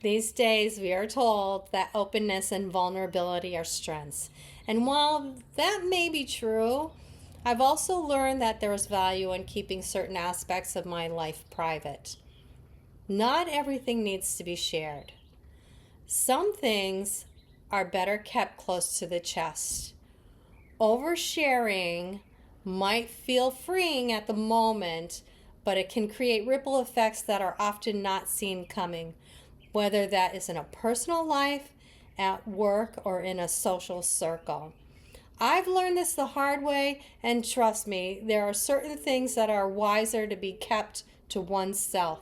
These days, we are told that openness and vulnerability are strengths. And while that may be true, I've also learned that there is value in keeping certain aspects of my life private. Not everything needs to be shared. Some things are better kept close to the chest. Oversharing might feel freeing at the moment, but it can create ripple effects that are often not seen coming, whether that is in a personal life, at work, or in a social circle. I've learned this the hard way, and trust me, there are certain things that are wiser to be kept to oneself.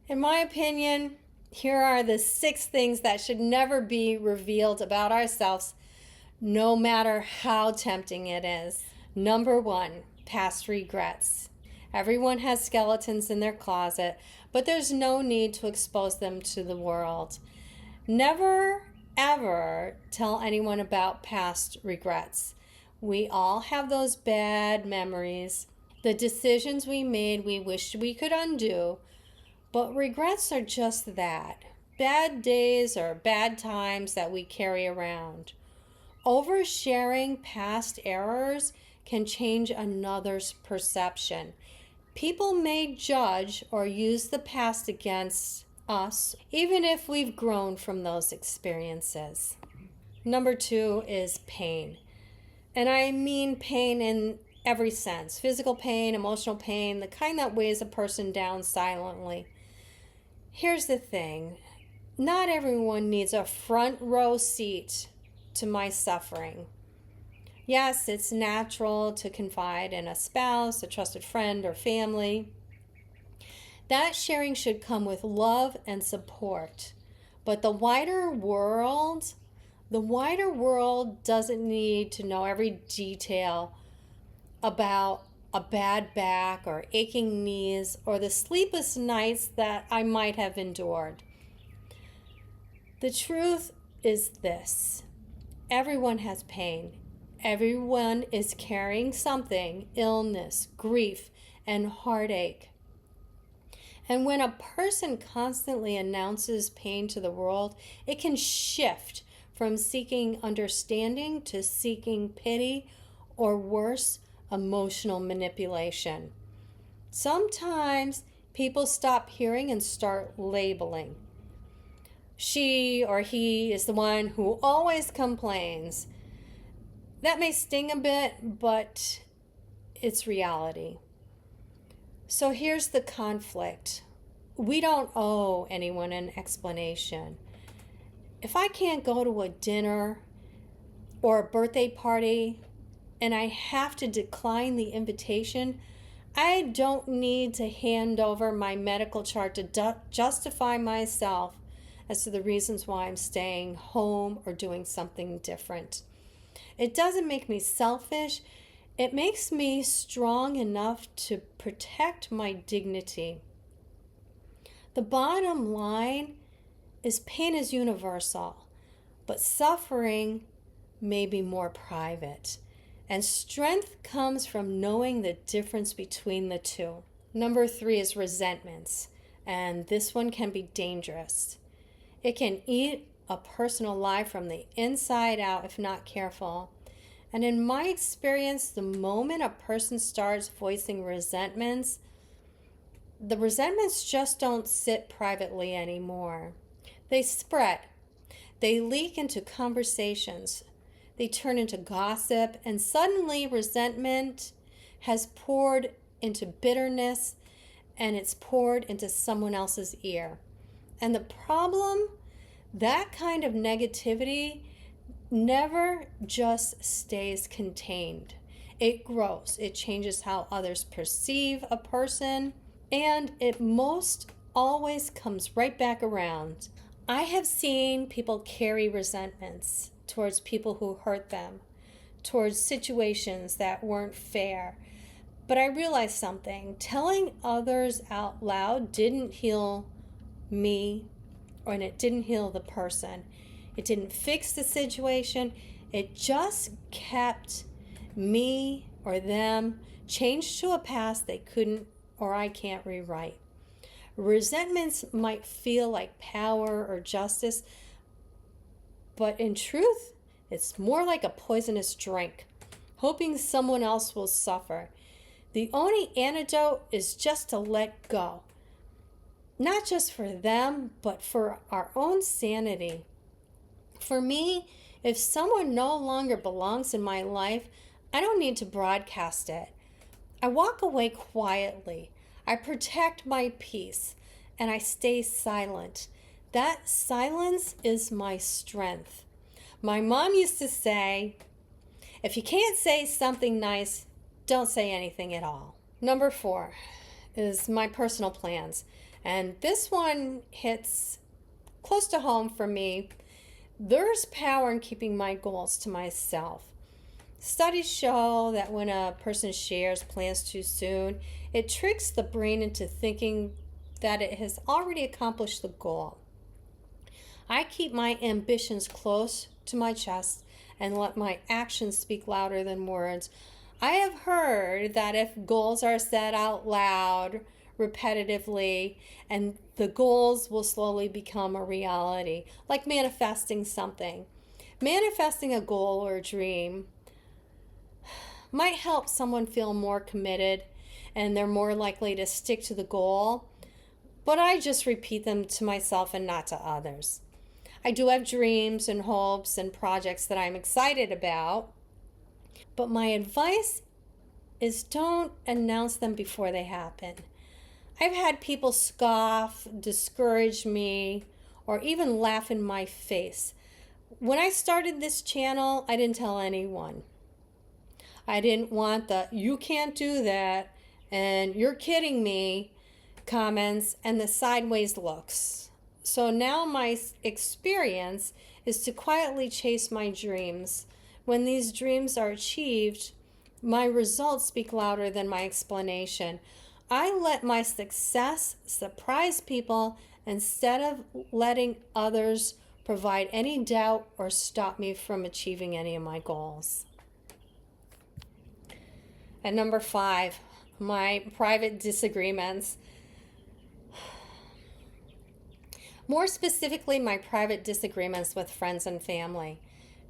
In my opinion, here are the 6 things that should never be revealed about ourselves, no matter how tempting it is. Number 1, past regrets. Everyone has skeletons in their closet, but there's no need to expose them to the world. Never, ever tell anyone about past regrets. We all have those bad memories, the decisions we made we wished we could undo, but regrets are just that, bad days or bad times that we carry around. Oversharing past errors can change another's perception. People may judge or use the past against us, even if we've grown from those experiences. Number 2 is pain. And I mean pain in every sense. Physical pain, emotional pain, the kind that weighs a person down silently. Here's the thing. Not everyone needs a front row seat to my suffering. Yes, it's natural to confide in a spouse, a trusted friend, or family. That sharing should come with love and support. But the wider world doesn't need to know every detail about a bad back or aching knees or the sleepless nights that I might have endured. The truth is this: everyone has pain. Everyone is carrying something: illness, grief, and heartache. And when a person constantly announces pain to the world, it can shift from seeking understanding to seeking pity, or worse, emotional manipulation. Sometimes people stop hearing and start labeling. She or he is the one who always complains. That may sting a bit, but it's reality. So here's the conflict. We don't owe anyone an explanation. If I can't go to a dinner or a birthday party and I have to decline the invitation, I don't need to hand over my medical chart to justify myself as to the reasons why I'm staying home or doing something different. It doesn't make me selfish. It makes me strong enough to protect my dignity. The bottom line is pain is universal, but suffering may be more private. And strength comes from knowing the difference between the two. Number 3 is resentments, and this one can be dangerous. It can eat a person alive from the inside out if not careful. And in my experience, the moment a person starts voicing resentments, the resentments just don't sit privately anymore. They spread. They leak into conversations. They turn into gossip, and suddenly resentment has poured into bitterness, and it's poured into someone else's ear. And the problem, that kind of negativity never just stays contained. It grows. It changes how others perceive a person, and it most always comes right back around. I have seen people carry resentments towards people who hurt them, towards situations that weren't fair. But I realized something. Telling others out loud didn't heal me, and it didn't heal the person. It didn't fix the situation. It just kept me or them changed to a past they couldn't or I can't rewrite. Resentments might feel like power or justice, but in truth, it's more like a poisonous drink, hoping someone else will suffer. The only antidote is just to let go, not just for them, but for our own sanity. For me, if someone no longer belongs in my life, I don't need to broadcast it. I walk away quietly. I protect my peace and I stay silent. That silence is my strength. My mom used to say, if you can't say something nice, don't say anything at all. Number 4 is my personal plans. And this one hits close to home for me. There's power in keeping my goals to myself. Studies show that when a person shares plans too soon, it tricks the brain into thinking that it has already accomplished the goal. I keep my ambitions close to my chest and let my actions speak louder than words. I have heard that if goals are said out loud repetitively, and the goals will slowly become a reality, like manifesting something. Manifesting a goal or a dream might help someone feel more committed and they're more likely to stick to the goal, but I just repeat them to myself and not to others. I do have dreams and hopes and projects that I'm excited about, but my advice is don't announce them before they happen. I've had people scoff, discourage me, or even laugh in my face. When I started this channel, I didn't tell anyone. I didn't want the "you can't do that" and "you're kidding me" comments and the sideways looks. So now my experience is to quietly chase my dreams. When these dreams are achieved, my results speak louder than my explanation. I let my success surprise people instead of letting others provide any doubt or stop me from achieving any of my goals. And number 5, my private disagreements. More specifically, my private disagreements with friends and family.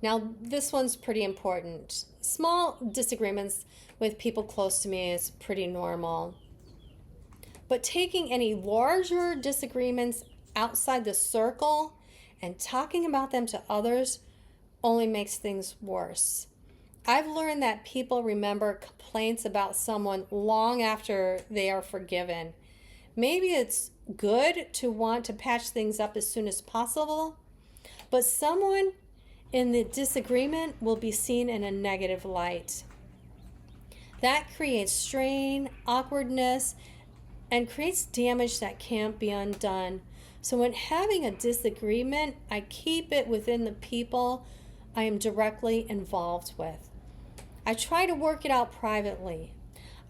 Now, this one's pretty important. Small disagreements with people close to me is pretty normal. But taking any larger disagreements outside the circle and talking about them to others only makes things worse. I've learned that people remember complaints about someone long after they are forgiven. Maybe it's good to want to patch things up as soon as possible, but someone in the disagreement will be seen in a negative light. That creates strain, awkwardness, and creates damage that can't be undone. So when having a disagreement, I keep it within the people I am directly involved with. I try to work it out privately.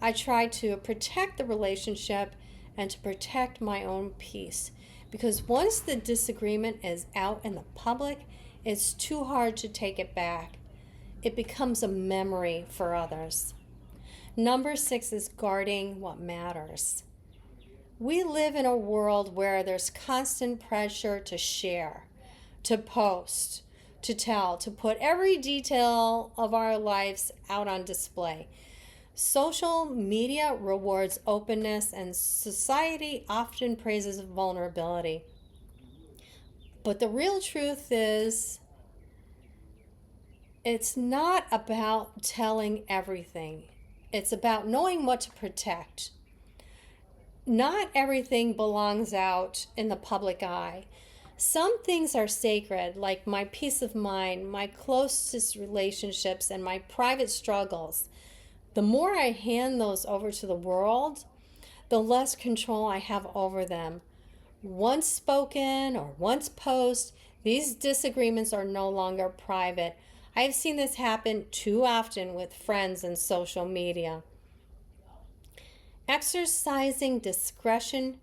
I try to protect the relationship and to protect my own peace. Because once the disagreement is out in the public, it's too hard to take it back. It becomes a memory for others. Number 6 is guarding what matters. We live in a world where there's constant pressure to share, to post, to tell, to put every detail of our lives out on display. Social media rewards openness and society often praises vulnerability. But the real truth is, it's not about telling everything. It's about knowing what to protect. Not everything belongs out in the public eye. Some things are sacred, like my peace of mind, my closest relationships, and my private struggles. The more I hand those over to the world, the less control I have over them. Once spoken or once posted, these disagreements are no longer private. I have seen this happen too often with friends and social media. Exercising discretion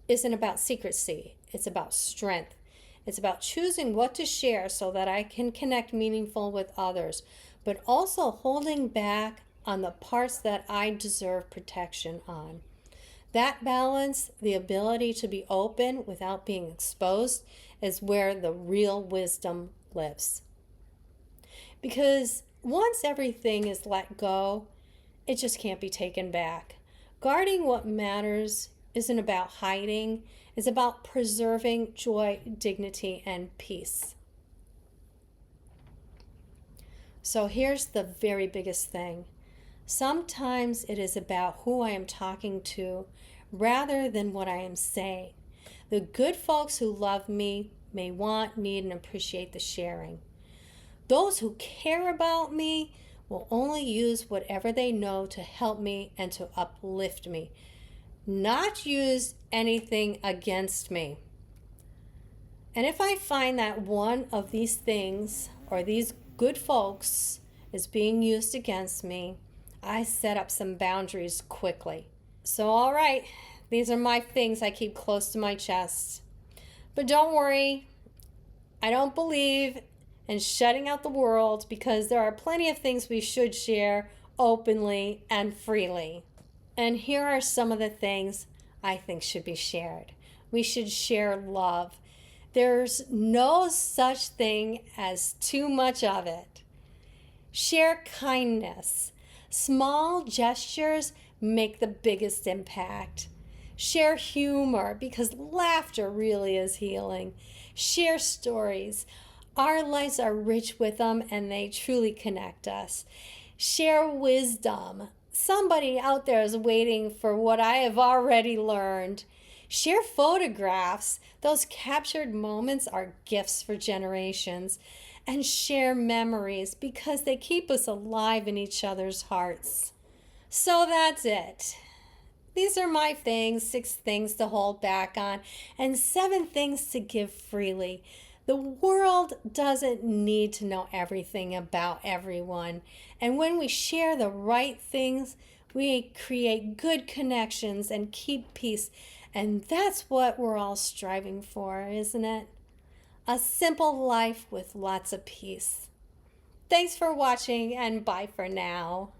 isn't about secrecy, it's about strength. It's about choosing what to share so that I can connect meaningful with others, but also holding back on the parts that I deserve protection on. That balance, the ability to be open without being exposed, is where the real wisdom lives. Because once everything is let go, it just can't be taken back. Guarding what matters isn't about hiding, it's about preserving joy, dignity, and peace. So here's the very biggest thing. Sometimes it is about who I am talking to rather than what I am saying. The good folks who love me may want, need, and appreciate the sharing. Those who care about me will only use whatever they know to help me and to uplift me, not use anything against me. And if I find that one of these things or these good folks is being used against me, I set up some boundaries quickly. So, all right, these are my things I keep close to my chest. But don't worry, I don't believe in shutting out the world because there are plenty of things we should share openly and freely. And here are some of the things I think should be shared. We should share love. There's no such thing as too much of it. Share kindness. Small gestures make the biggest impact. Share humor because laughter really is healing. Share stories. Our lives are rich with them and they truly connect us. Share wisdom. Somebody out there is waiting for what I have already learned. Share photographs. Those captured moments are gifts for generations. And share memories because they keep us alive in each other's hearts. So that's it. These are my things, 6 things to hold back on, and 7 things to give freely. The world doesn't need to know everything about everyone. And when we share the right things, we create good connections and keep peace. And that's what we're all striving for, isn't it? A simple life with lots of peace. Thanks for watching, and bye for now.